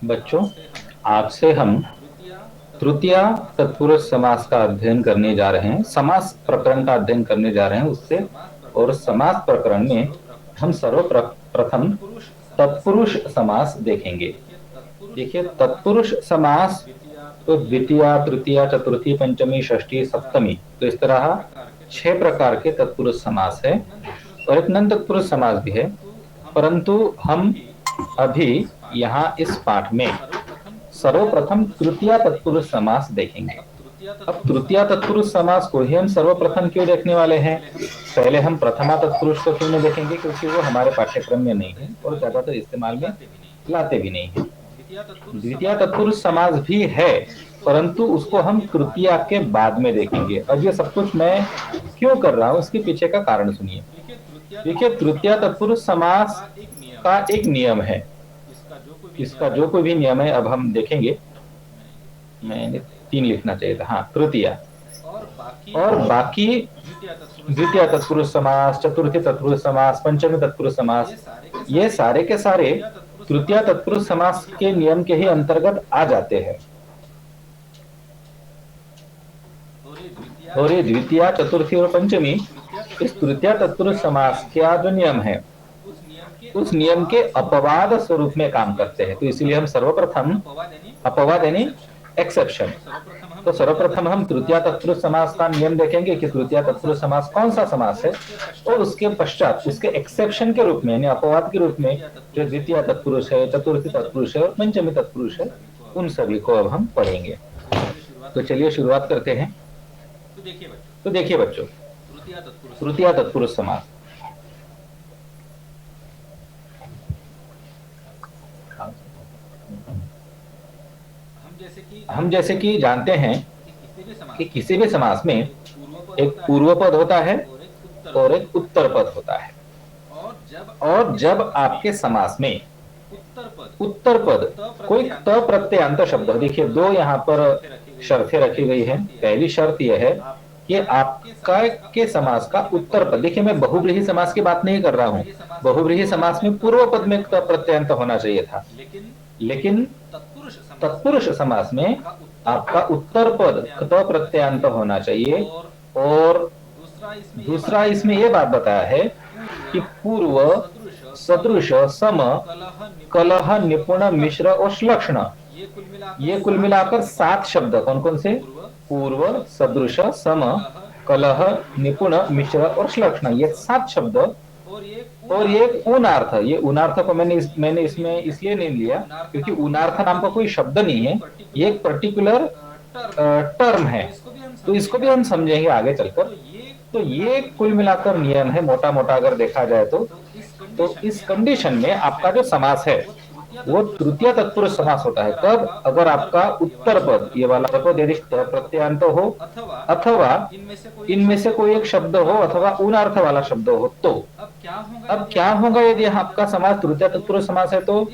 बच्चों, आपसे हम तृतीय तत्पुरुष समास का अध्ययन करने जा रहे हैं, समास प्रकरण का अध्ययन करने जा रहे हैं उससे। और समास प्रकरण में हम सर्वप्रथम तत्पुरुष समास देखेंगे। देखिए, तत्पुरुष समास तो द्वितीय, तृतीय, चतुर्थी, पंचमी, षष्ठी, सप्तमी, तो इस तरह 6 प्रकार के तत्पुरुष समास है। और एक नन तत्पुरुष समास भी है, परंतु हम अभी यहाँ इस पाठ में सर्वप्रथम तृतीय तत्पुरुष समास देखेंगे। अब तृतीय तत्पुरुष समास को ही हम सर्वप्रथम क्यों देखने वाले हैं? पहले हम प्रथमा तत्पुरुष को क्यों नहीं देखेंगे? क्योंकि वो हमारे पाठ्यक्रम में नहीं है और ज्यादातर इस्तेमाल में लाते भी नहीं है। द्वितीय तत्पुरुष समास भी है, परंतु उसको हम तृतीया के बाद में देखेंगे। अब ये सब कुछ मैं क्यों कर रहा हूं, इसके पीछे का कारण सुनिए। देखिए, तृतीय तत्पुरुष समास का एक नियम है, इसका जो कोई भी नियम है अब हम देखेंगे। मैंने 3 लिखना चाहिए था, हाँ, तृतीया। और बाकी द्वितीय तत्पुरुष समास, चतुर्थी तत्पुरुष समास, पंचमी तत्पुरुष समास, ये सारे के सारे तृतीय तत्पुरुष समास के नियम के ही अंतर्गत आ जाते हैं। और ये द्वितीय, चतुर्थी और पंचमी इस तृतीय तत्पुरुष समास का जो नियम है उस नियम के अपवाद स्वरूप में काम करते हैं। तो इसलिए हम सर्वप्रथम अपवाद यानी एक्सेप्शन, तो सर्वप्रथम हम तृतीय तत्पुरुष समास का नियम देखेंगे कि तृतीय तत्पुरुष समास कौन सा समास है, और उसके पश्चात उसके एक्सेप्शन के रूप में यानी अपवाद के रूप में जो द्वितीय तत्पुरुष है, चतुर्थी तत्पुरुष है और पंचमी तत्पुरुष है, उन सभी को अब हम पढ़ेंगे। तो चलिए शुरुआत करते हैं। तो देखिए बच्चों, तृतीय तत्पुरुष समास, हम जैसे कि जानते हैं कि किसी भी समास में एक पूर्व पद होता है और एक उत्तर पद होता है। और जब आपके समास में उत्तर पद कोई त प्रत्ययांत शब्द, देखिए 2 यहाँ पर शर्तें रखी गई है। पहली शर्त यह है कि आपका के समास का उत्तर पद, देखिए मैं बहुव्रीहि समास की बात नहीं कर रहा हूं, बहुव्रीहि समास में पूर्व पद में त प्रत्ययांत होना चाहिए था, लेकिन तत्पुरुष समास में आपका उत्तर पद त प्रत्ययांत होना चाहिए। और दूसरा इसमें यह बात बताया है कि पूर्व, सदृश, सम, कलह, निपुण, मिश्र और श्लक्षण, ये कुल मिलाकर 7 शब्द कौन कौन से? पूर्व, सदृश, सम, कलह, निपुण, मिश्र और श्लक्षण, ये 7 शब्द। और ये ऊनार्थ, ये ऊनार्थ को मैंने इसमें इसलिए नहीं लिया क्योंकि ऊनार्थ नाम का कोई शब्द नहीं है, ये एक पर्टिकुलर टर्म है, तो इसको भी हम समझेंगे आगे चलकर। तो ये कुल मिलाकर नियम है, मोटा मोटा अगर देखा जाए तो इस कंडीशन में आपका जो समास है वो तृतीय तत्पुरुष समास होता है। कब? अगर आपका उत्तर पद, ये वाला पद यदि प्रत्ययांत हो, अथवा इनमें से कोई एक शब्द हो, अथवा ऊनार्थ वाला शब्द हो। तो अब क्या होगा यदि आपका समास तृतीय तत्पुरुष समास है? तो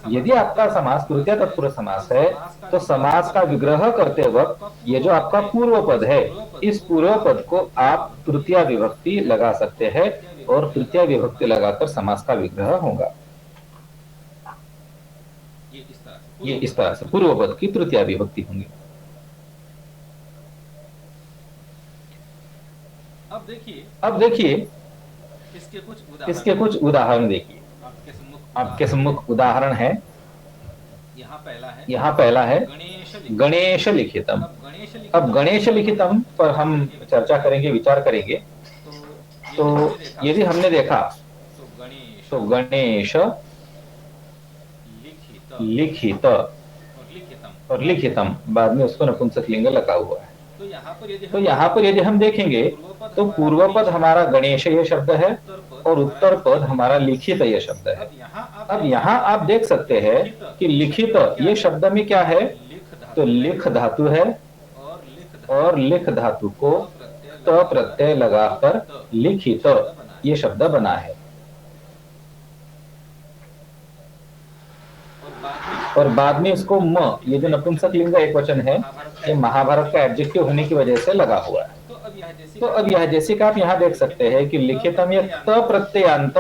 यदि आपका समास तृतीय तत्पुरुष समास है तो समास का विग्रह करते वक्त ये जो आपका पूर्व पद है, इस पूर्व पद को आप तृतीय विभक्ति लगा सकते हैं और तृतीय विभक्ति लगाकर समास का विग्रह होगा। ये इस तरह से पूर्व पद की तृतीय विभक्ति होंगी। अब देखिए इसके कुछ उदाहरण देखिए। आपके सम्मुख उदाहरण है, यहाँ पहला है गणेश लिखितम। अब गणेश लिखितम पर हम चर्चा करेंगे, विचार करेंगे। तो यदि हमने देखा तो गणेश लिखित और लिखितम, बाद में उसको नपुंसक लिंग लगा हुआ है। तो यहाँ पर यदि हम देखेंगे तो पूर्व पद हमारा गणेश ये शब्द है और उत्तर पद हमारा लिखित ये शब्द है। अब यहाँ आप देख सकते हैं कि लिखित ये शब्द में क्या है? तो लिख धातु है और लिख धातु को त प्रत्यय लगाकर लिखित ये शब्द बना है। और बाद में इसको म, ये जो नपुंसक लिंग एक वचन है, ये महाभारत का एडजेक्टिव होने की वजह से लगा हुआ है। तो अब यह जैसे कि आप यहाँ देख सकते हैं कि लिखितम ये त प्रत्ययांत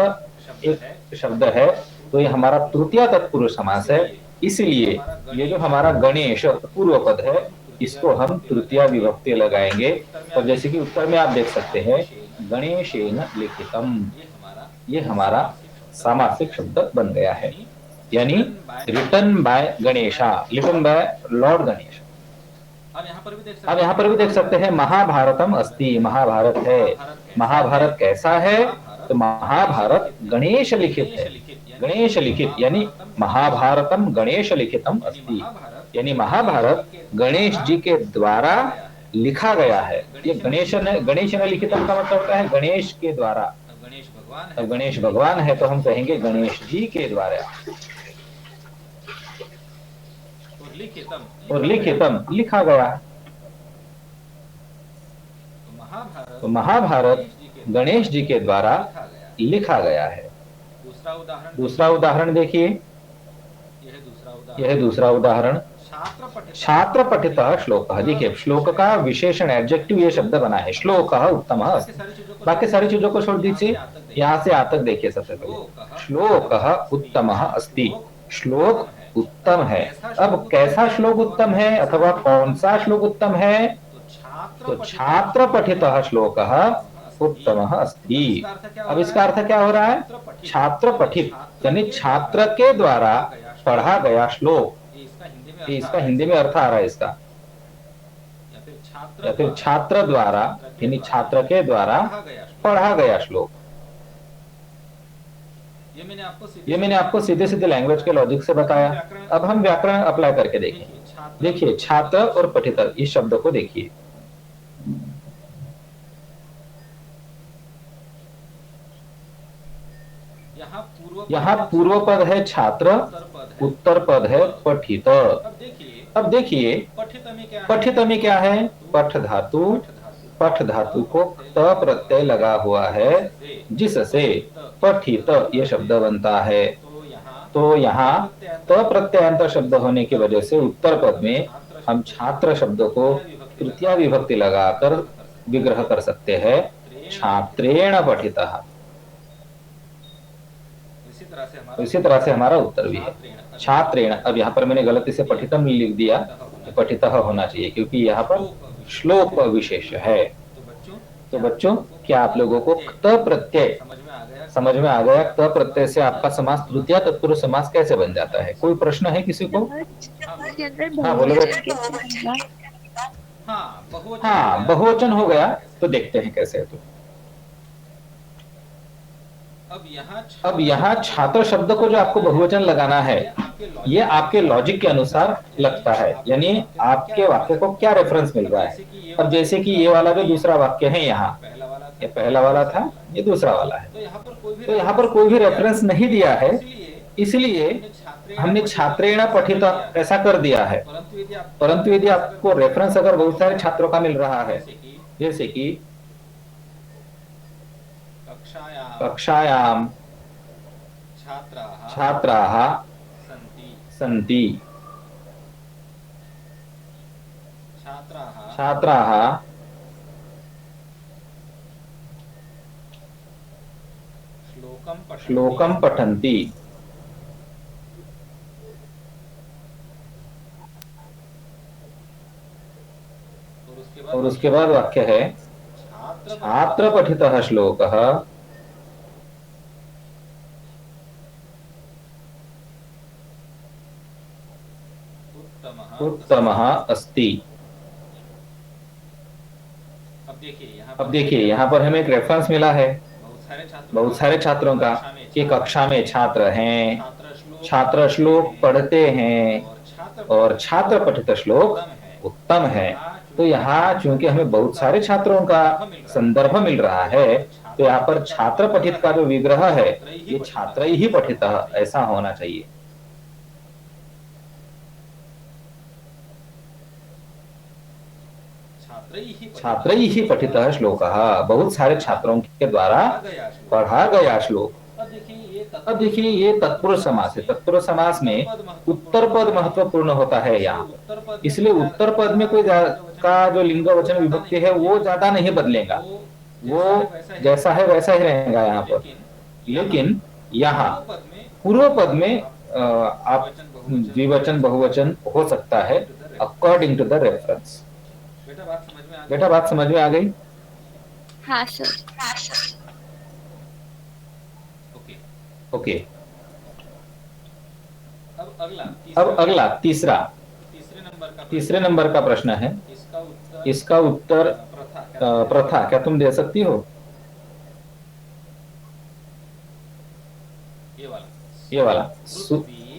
एक शब्द है, तो ये हमारा तृतीय तत्पुरुष समास है। इसलिए ये जो हमारा गणेश पूर्व पद है, इसको हम तृतीया विभक्ति लगाएंगे। और जैसे कि उत्तर में आप देख सकते हैं, गणेशेन लिखितम, ये हमारा सामासिक शब्द बन गया है, यानी written by Ganesha, written by lord Ganesh. अब यहाँ पर भी देख सकते हैं महाभारतम अस्ति, महाभारत है। महाभारत कैसा है? तो महाभारत गणेश लिखित है, गणेश लिखित, यानी महाभारतम गणेश लिखितम अस्ति, यानी महाभारत गणेश जी के द्वारा लिखा गया है। ये गणेश ने लिखितम का मतलब होता है गणेश के द्वारा। अब गणेश भगवान है तो हम कहेंगे गणेश जी के द्वारा। और लिखितम लिखा गया। तो महाभारत गणेश जी के द्वारा लिखा गया है। दूसरा उदाहरण देखिए, यह दूसरा उदाहरण, छात्र पठित श्लोक। देखिए श्लोक का विशेषण एडजेक्टिव ये शब्द बना है, श्लोक उत्तम। बाकी सारी चीजों को छोड़ दीजिए, यहाँ से आ तक देखिए। सबसे पहले श्लोक उत्तम अस्ति, श्लोक उत्तम है। अब कैसा श्लोक उत्तम है अथवा कौन सा श्लोक उत्तम है? तो छात्र पठित श्लोक उत्तम अस्ति। अब इसका अर्थ क्या हो रहा है? छात्र पठित यानी छात्र के द्वारा पढ़ा गया श्लोक, इसका हिंदी में अर्थ आ रहा है इसका, या फिर छात्र द्वारा यानी छात्र के द्वारा पढ़ा गया श्लोक। ये मैंने आपको सीधे सीधे लैंग्वेज के लॉजिक से बताया। अब हम व्याकरण अप्लाई करके देखें। देखिए छात्र और पठित इस शब्द को देखिए, यहाँ पूर्व पद है छात्र, उत्तर पद है पठित। अब देखिए पठित में क्या है? पठ धातु, पठ धातु को त प्रत्यय लगा हुआ है, जिससे पठित ये शब्द बनता है। तो यहाँ त प्रत्ययांत शब्द होने की वजह से उत्तर पद में हम छात्र शब्द को तृतीया विभक्ति लगाकर विग्रह कर सकते हैं, छात्रेण पठितः। इसी तरह से हमारा उत्तर भी है, छात्रेण। अब यहाँ पर मैंने गलती से पठितम लिख दिया, पठितः होना चाहिए क्योंकि यहाँ पर श्लोक विशेष है। तो बच्चों क्या आप लोगों को त प्रत्यय समझ में आ गया? त प्रत्यय से आपका समास तृतीया तत्पुरुष समास कैसे बन जाता है? कोई प्रश्न है किसी को? हाँ बोलो। हाँ बहुवचन हो गया, तो देखते हैं कैसे है। तो अब यहाँ छात्र शब्द को जो आपको बहुवचन लगाना है, ये आपके लॉजिक के अनुसार लगता है, यानी आपके वाक्य को क्या रेफरेंस मिल रहा है। अब जैसे कि ये वाला जो दूसरा वाक्य है, यहाँ ये पहला वाला था, ये दूसरा वाला है, तो यहाँ पर कोई भी रेफरेंस नहीं दिया है, इसलिए हमने छात्रेण पठित ऐसा कर दिया है। परंतु यदि आपको रेफरेंस अगर बहुत सारे छात्रों का मिल रहा है, जैसे कि कक्षायां छात्राः सन्ति, छात्राः श्लोकं पठन्ति। और उसके बाद वाक्य है छात्र पठितः श्लोकः उत्तमः अस्ति। अब देखिए यहाँ पर हमें एक रेफरेंस मिला है बहुत सारे छात्रों का, कि कक्षा में छात्र हैं, छात्र श्लोक पढ़ते हैं और छात्र पठित श्लोक उत्तम है। तो यहाँ चूंकि हमें बहुत सारे छात्रों का संदर्भ मिल रहा है, तो यहाँ पर छात्र पठित का जो विग्रह है ये छात्र ही पठित ऐसा होना चाहिए। छात्र ही पठितः श्लोकः, बहुत सारे छात्रों के द्वारा पढ़ा गया श्लोक। अब देखिए ये तत्पुरुष समास है। तत्पुरुष समास में उत्तर पद महत्वपूर्ण होता है यहाँ पर, इसलिए उत्तर पद में कोई का जो लिंग वचन विभक्ति है वो ज्यादा नहीं बदलेगा, वो जैसा है वैसा ही रहेगा यहाँ पर। लेकिन यहाँ पूर्व पद में आप द्विवचन बहुवचन हो सकता है अकॉर्डिंग टू द रेफरेंस। बेटा बात समझ में आ गई? हाँ सर। ओके। अब अगला तीसरे नंबर का प्रश्न है। इसका उत्तर प्रथा, क्या तुम दे सकती हो? ये वाला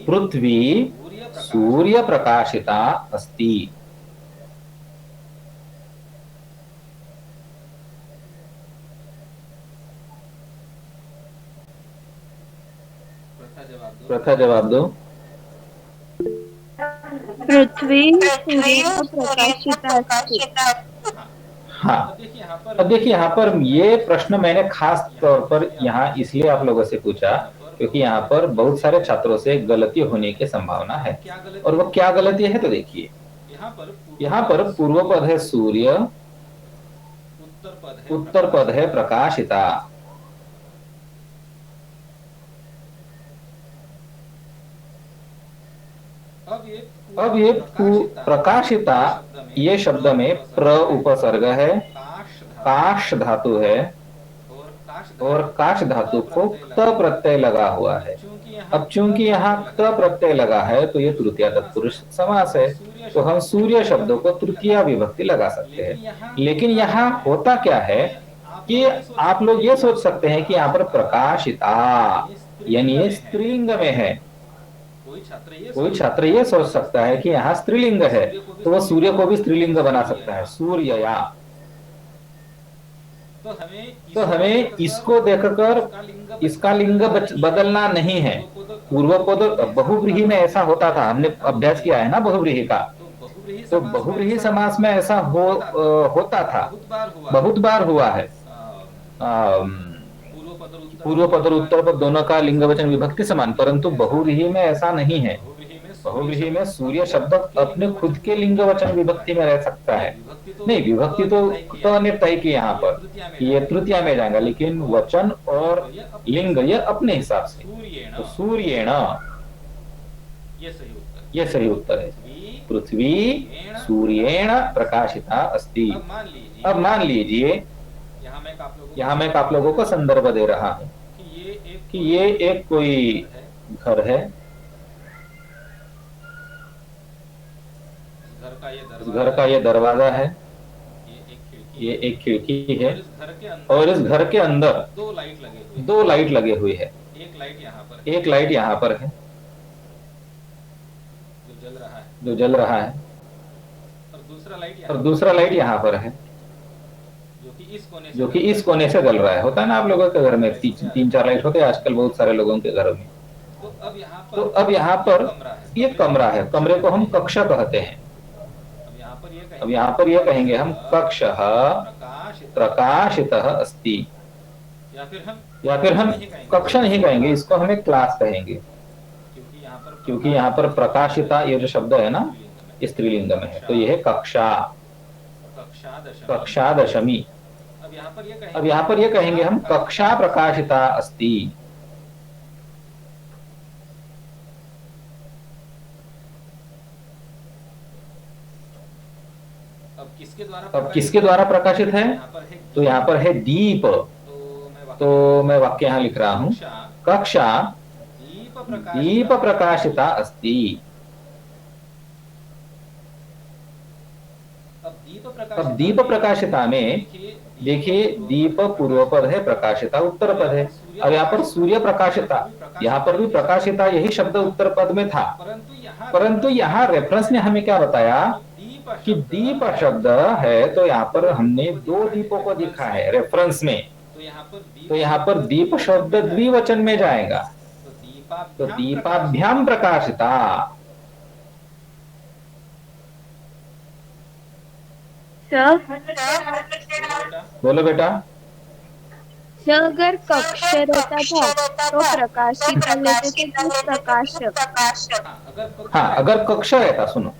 पृथ्वी सूर्य प्रकाशिता अस्ति। प्रथा जवाब दो। पृथ्वी सूर्य प्रकाशिता अस्ति। हाँ, अब देखिए यहाँ पर ये प्रश्न मैंने खास तौर पर यहाँ इसलिए आप लोगों से पूछा क्योंकि यहाँ पर बहुत सारे छात्रों से गलती होने की संभावना है। और वो क्या गलती है तो देखिए, यहाँ पर पूर्व पद है सूर्य, उत्तर पद है प्रकाशिता। अब ये प्रकाशिता, ये शब्द में प्र उपसर्ग है, काश धातु है और काश धातु को क्त प्रत्यय लगा हुआ है। अब चूंकि यहाँ क्त प्रत्यय लगा है तो ये तृतीया तत्पुरुष समास है, तो हम सूर्य शब्दों को तृतीया विभक्ति लगा सकते हैं। लेकिन यहाँ होता क्या है कि आप लोग ये सोच सकते हैं कि यहाँ पर प्रकाशिता यानी ये स्त्रीलिंग में है। कोई छात्र ये सोच सकता है कि यहाँ स्त्रीलिंग है तो वो सूर्य को भी स्त्रीलिंग बना सकता है, सूर्यया। तो हमें इसको देखकर इसका लिंग बदलना नहीं है। पूर्व पद बहुव्रीहि में ऐसा होता था, हमने अभ्यास किया है ना बहुव्रीहि का। तो बहुव्रीहि समास में ऐसा होता था, बहुत बार हुआ है। पूर्व पद और उत्तर पद दोनों का लिंग वचन विभक्ति समान, परंतु बहुव्रीहि में ऐसा नहीं है। बहुव्रीहि में सूर्य शब्द अपने खुद के लिंग वचन विभक्ति में रह सकता है। नहीं, विभक्ति तो हमने तय की यहाँ पर ये तृतीया में जाएगा, लेकिन वचन और लिंग ये अपने हिसाब से। तो सूर्येण ये सही उत्तर है। पृथ्वी सूर्येण प्रकाशिता अस्ति। अब मान लीजिए यहाँ मैं आप लोगों को संदर्भ दे रहा हूं कि ये एक कोई घर है, घर का ये दरवाजा है, ये एक खिड़की है और इस घर के अंदर दो लाइट लगे हुए है। एक लाइट यहाँ पर है जो जल रहा है और दूसरा लाइट यहाँ पर है जो कि इस कोने से जल रहा है। होता है ना आप लोगों के घर में तीन चार लाइट होते हैं आजकल बहुत सारे लोगों के घरों में। तो अब यहाँ पर ये कमरा है, कमरे को हम कक्ष कहते हैं। अब यहाँ पर ये कहेंगे हम कक्षः प्रकाशितः अस्ति, या फिर हम कक्ष नहीं कहेंगे, इसको हमें क्लास कहेंगे, क्योंकि यहाँ पर प्रकाशिता ये जो शब्द है ना स्त्रीलिंग में है, तो यह है कक्षा, कक्षा दशमी। अब यहाँ पर ये कहेंगे हम कक्षा प्रकाशिता अस्ति। अब किसके द्वारा प्रकाशित है? तो यहाँ पर है दीप। तो मैं वाक्य यहाँ लिख रहा हूं, कक्षा दीप प्रकाशिता अस्ति। अब दीप प्रकाशिता में देखिए दीप पूर्व पद है, प्रकाशिता उत्तर पद है। अब यहाँ पर सूर्य प्रकाशिता, यहाँ पर भी प्रकाशिता यही शब्द उत्तर पद में था, परंतु यहाँ रेफरेंस ने हमें क्या बताया कि दीप शब्द है, तो यहाँ पर हमने दो दीपों को दिखा है रेफरेंस में, तो यहाँ पर दीप शब्द द्विवचन में जाएगा। तो दीपाभ्याम प्रकाशिता। बोलो बेटा। अगर कक्ष रहता था तो प्रकाशित लेते थे कि प्रकाशक। हाँ, अगर कक्ष रहता, सुनो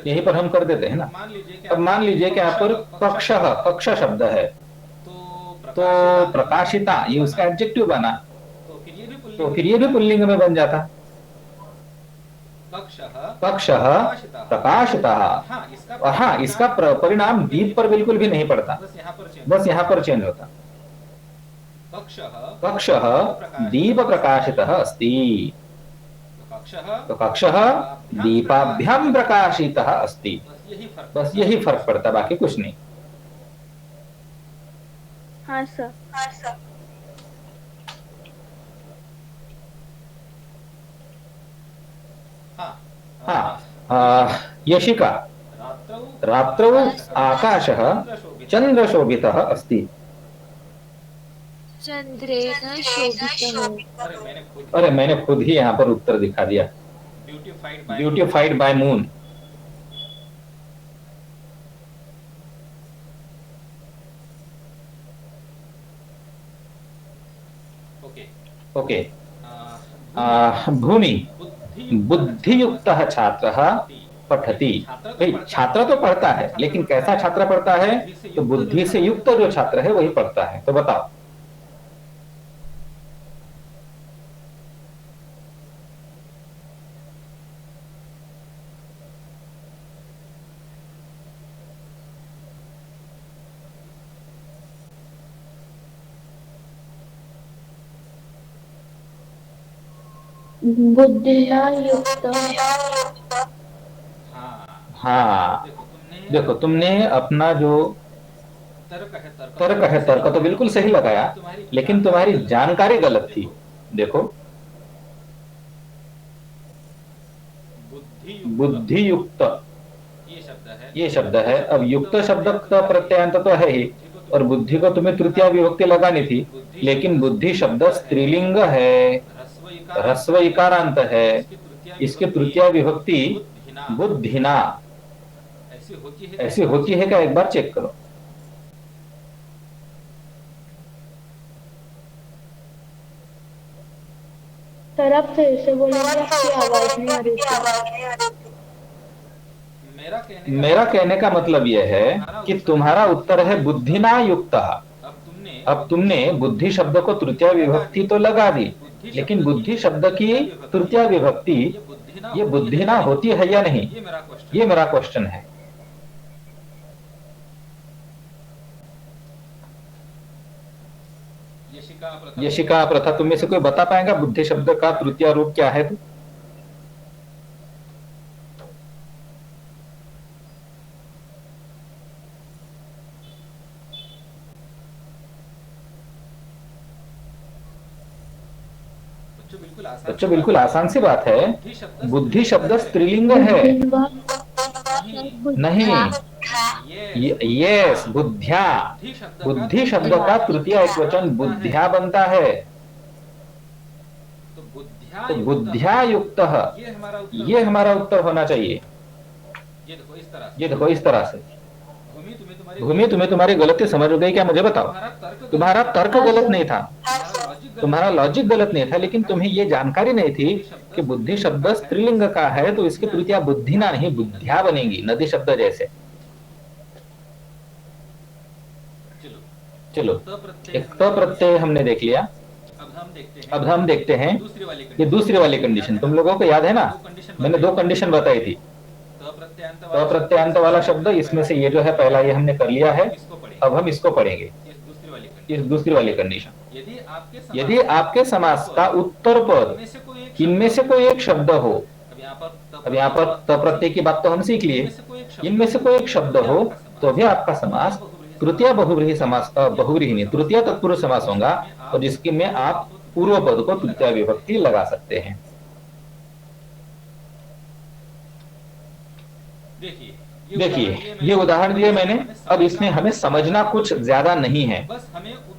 यही पर हम कर देते हैं ना। अब मान लीजिए कि यहाँ पर कक्ष कक्ष शब्द है, तो प्रकाशिता ये उसका एडजेक्टिव बना, तो फिर ये भी पुल्लिंग में बन जाता। कक्षः प्रकाशितः। और हाँ, इसका परिणाम दीप पर बिल्कुल भी नहीं पड़ता, बस यहाँ पर चेंज होता। कक्षः दीप प्रकाशितः अस्ति, तो कक्षः दीपाभ्याम प्रकाशितः अस्ति। बस यही फर्क पड़ता, बाकी कुछ नहीं। हाँ सर। हाँ, यशिका रात्रौ आकाशः चन्द्रशोभितः अस्ति। चंद्रेण शोभितः। अरे मैंने खुद ही यहाँ पर उत्तर दिखा दिया, ब्यूटिफाइड बाय मून। ओके। भूमि बुद्धियुक्तः छात्रः पठति। भाई छात्र तो पढ़ता है, लेकिन कैसा छात्र पढ़ता है? तो बुद्धि से युक्त जो छात्र है वही पढ़ता है। तो बताओ। बुद्धिया युक्त। हाँ, देखो तुमने अपना जो तर्क है, तर्क तो बिल्कुल सही लगाया, लेकिन तुम्हारी जानकारी गलत थी। देखो, बुद्धियुक्त ये शब्द है। अब युक्त शब्द का प्रत्ययांत तो है ही, और बुद्धि को तुम्हें तृतीया विभक्ति लगानी थी, लेकिन बुद्धि शब्द स्त्रीलिंग है, ह्रस्व इकारांत है, इसकी तृतीया विभक्ति बुद्धिना। ऐसी होती है क्या? एक बार चेक करो। सर आप फिर से बोलेंगे, आपकी आवाज नहीं आ रही थी। मेरा कहने का मतलब यह है कि तुम्हारा उत्तर है बुद्धिना युक्त। अब तुमने बुद्धि शब्द को तृतीया विभक्ति तो लगा दी, लेकिन बुद्धि शब्द की तृतीया विभक्ति ये बुद्धिना होती है या नहीं, ये मेरा क्वेश्चन है। यशिका प्रथा, तुम में से कोई बता पाएगा बुद्धि शब्द का तृतीय रूप क्या है? तो बच्चों बिल्कुल आसान सी बात है, बुद्धि शब्द स्त्रीलिंग है। नहीं, यस, बुद्ध्या। बुद्धि शब्द का तृतीय एकवचन बुद्ध्या बनता है। तो बुद्ध्या युक्त ये हमारा उत्तर होना चाहिए। ये देखो इस तरह से। भूमि, तुम्हें तुम्हारी गलती समझ हो गई क्या? मुझे बताओ। तुम्हारा तर्क गलत नहीं था, तुम्हारा लॉजिक गलत नहीं था, लेकिन तुम्हें ये जानकारी नहीं थी कि बुद्धि शब्द स्त्रीलिंग का है, तो इसकी तृतीया बुद्धिना नहीं बुद्ध्या बनेगी, नदी शब्द जैसे। चलो, एक त प्रत्यय हमने देख लिया। अब हम देखते हैं ये दूसरी वाली कंडीशन। तुम लोगों को याद है ना, मैंने दो कंडीशन बताई थी। त प्रत्ययांत वाला शब्द, इसमें से ये जो है पहला, ये हमने कर लिया है। अब हम इसको पढ़ेंगे, इस दूसरी वाली कंडीशन। यदि आपके समास का उत्तर पद इनमें से कोई एक शब्द हो, अब यहाँ पर त प्रत्यय की बात तो हम सीख लिए, इनमें से कोई एक शब्द हो, तो भी आपका समास तृतीय बहुव्रीहि समास, बहुव्रीहि नहीं, तृतीय तत्पुरुष समास होगा, और जिसके में आप पूर्व पद को तृतीय विभक्ति लगा सकते हैं। देखिए ये उदाहरण दिए मैंने। अब इसमें हमें समझना कुछ ज्यादा नहीं है,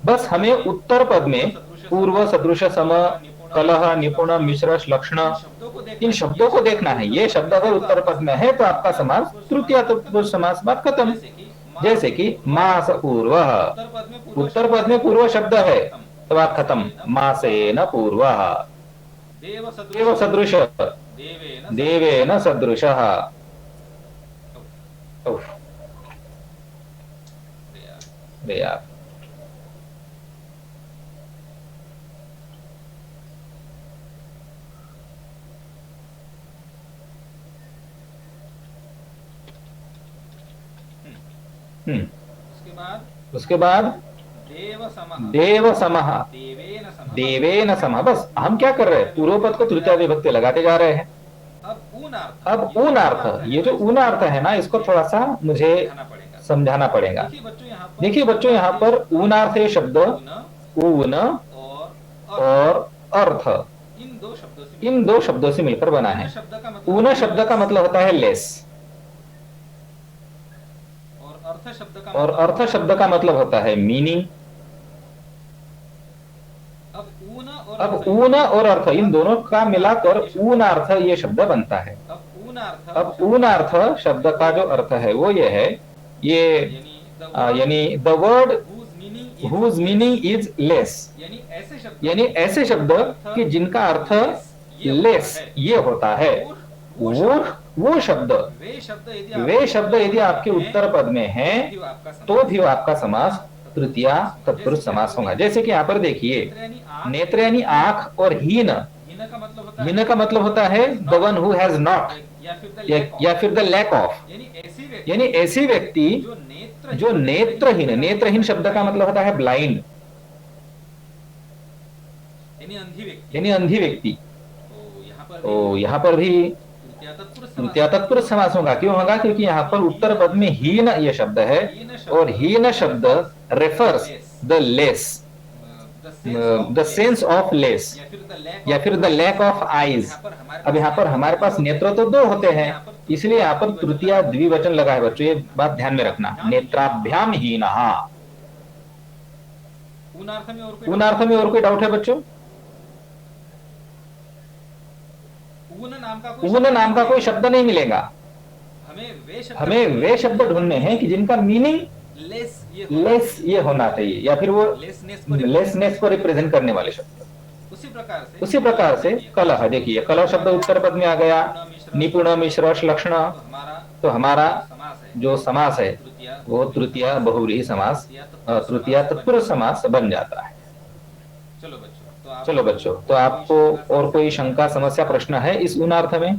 बस हमें उत्तर पद में पूर्व, सदृश, सम, कलह, निपुण, मिश्र, लक्षण, इन शब्दों को देखना है। ये शब्द अगर उत्तर पद में है तो आपका समास तृतीय तत्पुरुष समास, बात खत्म। जैसे कि मास पूर्व, उत्तर पद में पूर्व शब्द है तो बात खत्म, मासेन पूर्व। देव सदृश, देवेन सदृशः। यार उसके बाद देव समः, देवेन समः। बस हम क्या कर रहे हैं, पूर्व पद को तृतीया विभक्ति लगाते जा रहे हैं। अब ऊनार्थ, ये जो ऊनार्थ है ना, इसको थोड़ा सा मुझे समझाना पड़ेगा। देखिए बच्चों, यहाँ पर ऊनार्थ ये शब्द ऊन और अर्थ, इन दो शब्दों से मिलकर बना है। ऊन शब्द का मतलब होता है लेस, और अर्थ शब्द का मतलब होता है मीनिंग। अब ऊन और अर्थ, इन दोनों का मिलाकर ऊनार्थ ये शब्द बनता है। अब ऊनार्थ शब्द का जो अर्थ है वो ये है, ये यानी the word whose meaning is less, यानी ऐसे शब्द कि जिनका अर्थ लेस ये होता है। वो शब्द, वे शब्द यदि आपके उत्तर पद में हैं तो भी वो आपका समास तृतीया तत्पुरुष समास होगा। जैसे कि यहाँ पर देखिए, नेत्र यानी आंख और हीन, हीन का मतलब होता है the one who has not, या फिर द लैक ऑफ, यानी ऐसी व्यक्ति जो नेत्रहीन, नेत्रहीन शब्द का मतलब होता है ब्लाइंड, यानी अंधी व्यक्ति। तो यहाँ पर भी तृतीया तत्पुरुष समास होगा। क्यों होगा? क्योंकि यहाँ पर उत्तर पद में हीन ये शब्द है, और हीन शब्द refers the less, the sense of less, या फिर द लैक ऑफ आईज। अब यहाँ पर हमारे पास नेत्र तो दो होते हैं, इसलिए यहाँ पर तृतीया द्विवचन लगा है बच्चों, ये बात ध्यान में रखना। नेत्राभ्याम हीनः। ऊनार्थ में और कोई डाउट है बच्चों? ऊन नाम का कोई शब्द नहीं मिलेगा। हमें वे शब्द ढूंढने हैं कि जिनका मीनिंग लेस ये होना चाहिए, या फिर वो लेसनेस को रिप्रेजेंट करने वाले शब्द। उसी प्रकार से कलह, देखिए कलह शब्द उत्तर पद में आ गया, निपुण मिश्र लक्षण, तो हमारा जो समास है वो तृतीया बहुव्रीहि समास, तृतीया तत्पुरुष समास बन जाता है। चलो बच्चों, तो आपको और कोई शंका, समस्या, प्रश्न है इस ऊनार्थ में?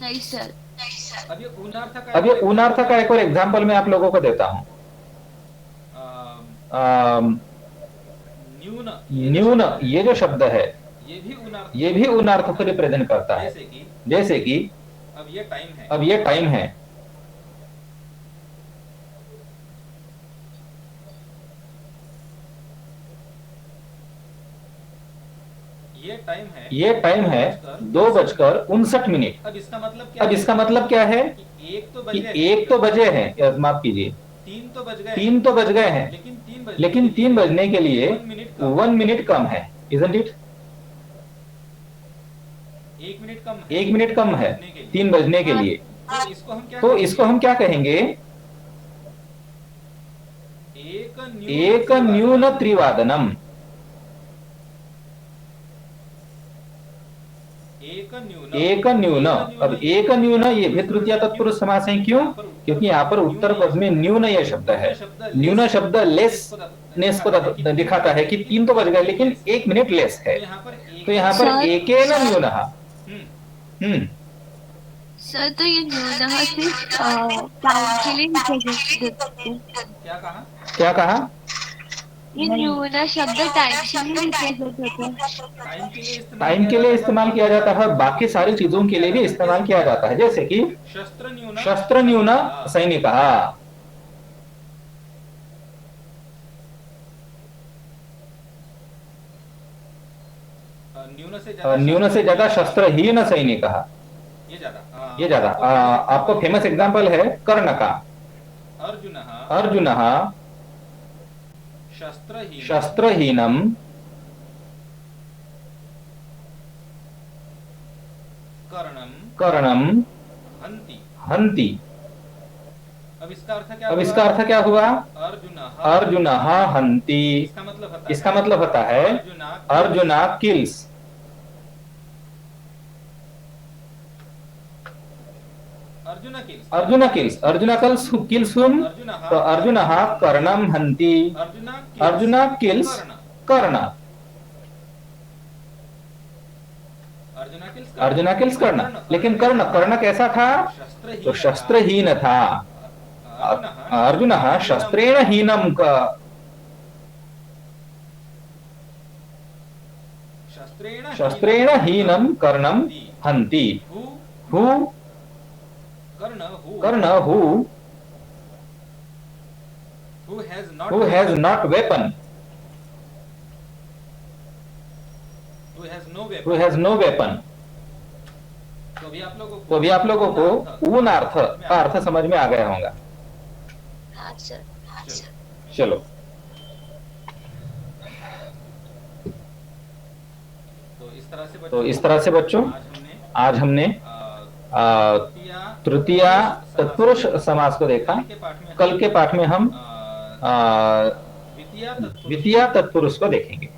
नहीं सर। अब ये ऊनार्थ का एक और एग्जाम्पल मैं आप लोगों को देता हूं। न्यून ये जो शब्द है ये भी ऊनार्थ को रिप्रेजेंट करता है। जैसे कि अब ये टाइम है, ये टाइम है 2:59। अब इसका मतलब क्या है कि एक तो बजे हैं, माफ कीजिए 3 तो बज गए हैं, लेकिन 3 बजने के लिए 1 मिनट कम है, इजंट इट? 1 मिनट कम है 3 बजने के लिए। तो इसको हम क्या कहेंगे? एक न्यून त्रिवादनम। एक न्यून, अब एक न्यून ये भी तृतीया तत्पुरुष समास है। क्यों? क्योंकि यहाँ पर उत्तर पद में न्यून यह शब्द है। न्यून शब्द लेसनेस को दिखाता है कि 3 तो बज गए लेकिन 1 मिनट लेस है, तो यहाँ पर एकेन न्यूनः। सर तो ये न्यूनः सिर्फ टाइम के लिए क्या कहा? ये न्यून शब्द टाइम के लिए रिप्रेजेंट होता है। टाइम के लिए इस्तेमाल किया जाता है, बाकी सारी चीजों के लिए भी इस्तेमाल किया जाता है। जैसे कि शस्त्र न्यून सैनिकः, न्यून से ज्यादा शस्त्रहीन सैनिकः, ये ज्यादा। आपको फेमस एग्जांपल है कर्ण का। अर्जुनः शस्त्रहीनम कर्णम हंति। अब इसका अर्थ क्या हुआ? अर्जुनः हंति, इसका मतलब होता है अर्जुना किल्स। अर्जुना किल्स हुम, तो अर्जुनः कर्णम हंति, अर्जुना किल्स कर्ण, अर्जुना किल्स कर्ण। लेकिन कर्ण कैसा था? तो शस्त्रहीन था। अर्जुनः शस्त्रेण हीनं शस्त्रेण हीनं कर्णं हन्ति। Who Karna who has not weapon, who has no weapon। तो अभी आप लोगों को ऊन अर्थ का अर्थ समझ में आ गया होगा। चलो तो इस तरह से बच्चों आज हमने तृतीय तत्पुरुष समास को देखा। कल के पाठ में हम द्वितीय तत्पुरुष को देखेंगे।